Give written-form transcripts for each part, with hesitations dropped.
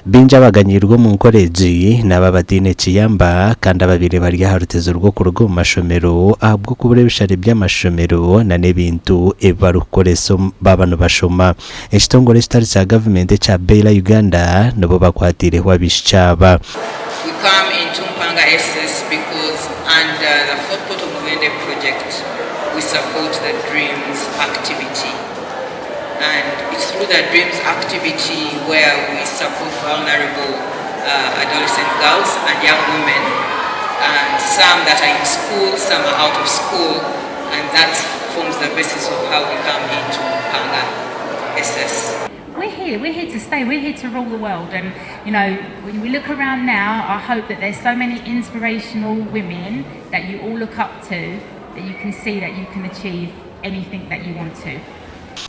binja baganyirwa mu nkoreji n'ababatine kiyamba kandi ababire bari harutezo rwo ku rugo mu mashomero ahabwo kubure bishari by'amashomero na nebintu ebarukoreso babano bashoma ekitongole kitari cya government cha Bela Uganda nabo bakwatire wabishaba. We come into Mpanga SS because under the fourth Omuneneserezo project we support the dreams activity, and it's through the dreams activity where we support vulnerable adolescent girls and young women, and some that are in school, some are out of school, and that forms the basis of how we come into Mpanga SS. We're here to stay, we're here to rule the world, and you know, when we look around now, I hope that there's so many inspirational women that you all look up to, that you can see that you can achieve anything that you want to.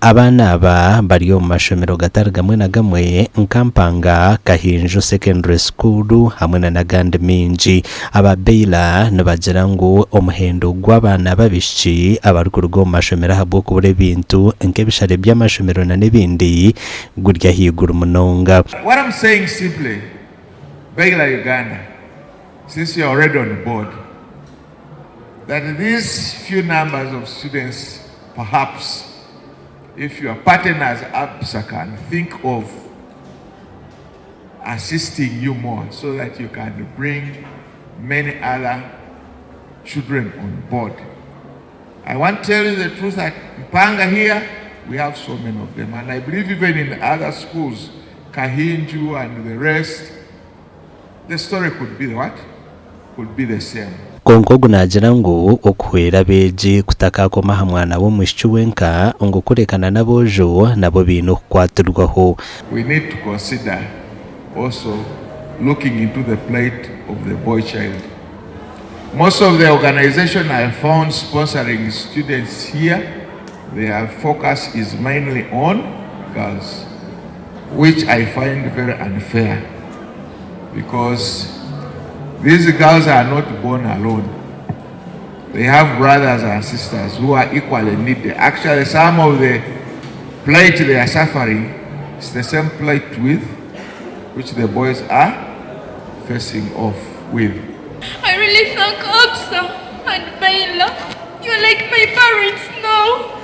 Abaana aba bari mu mashomero gatari gamwe na gamwe nkampanga Kahinju secondary school hamwe na nagandi minji ababeila nabagira ngo omuhendo gw'abana babishiki abari ku rugo mu mashomero habwo kubure bintu nkebishare by'amashomero na nebindi gurya higuru munonga. What I'm saying simply, Beila Uganda, since you're already on board, that these few numbers of students, perhaps if your partners Absa can think of assisting you more so that you can bring many other children on board. I want to tell you the truth that Mpanga here, we have so many of them, and I believe even in other schools, Kahinju and the rest, the story could be what? Could be the same. Kongo gunagira ngo okihwera beji kutaka koma hamwana bo mwishchuwenka ngo kurekana nabojo nabo bintu kwaturwaho. We need to consider also looking into the plight of the boy child. Most of the organizations I found sponsoring students here, their focus is mainly on girls, which I find very unfair, because these girls are not born alone. They have brothers and sisters who are equally needy. Actually, some of the plight they are suffering is the same plight with which the boys are facing off with. I really thank Absa and Baila. You're like my parents now.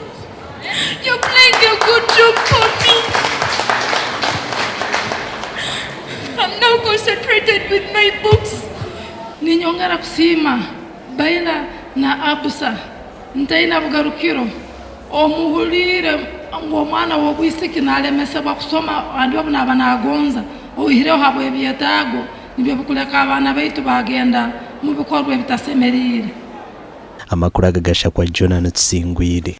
You're playing a good job for me. I'm now concentrated with my books. Ninyongera kusima Baila na Absa ntaina bugarukiro omuhulire ngo mwana wo kwisiki nalemese bakusoma andibo nabanagonza ohire habo ebyetago nibyo bukuleka abana baitu bagenda mu bikorwa bitasemerire. Amakuru agagasha kwa Jonathan Tsingwire.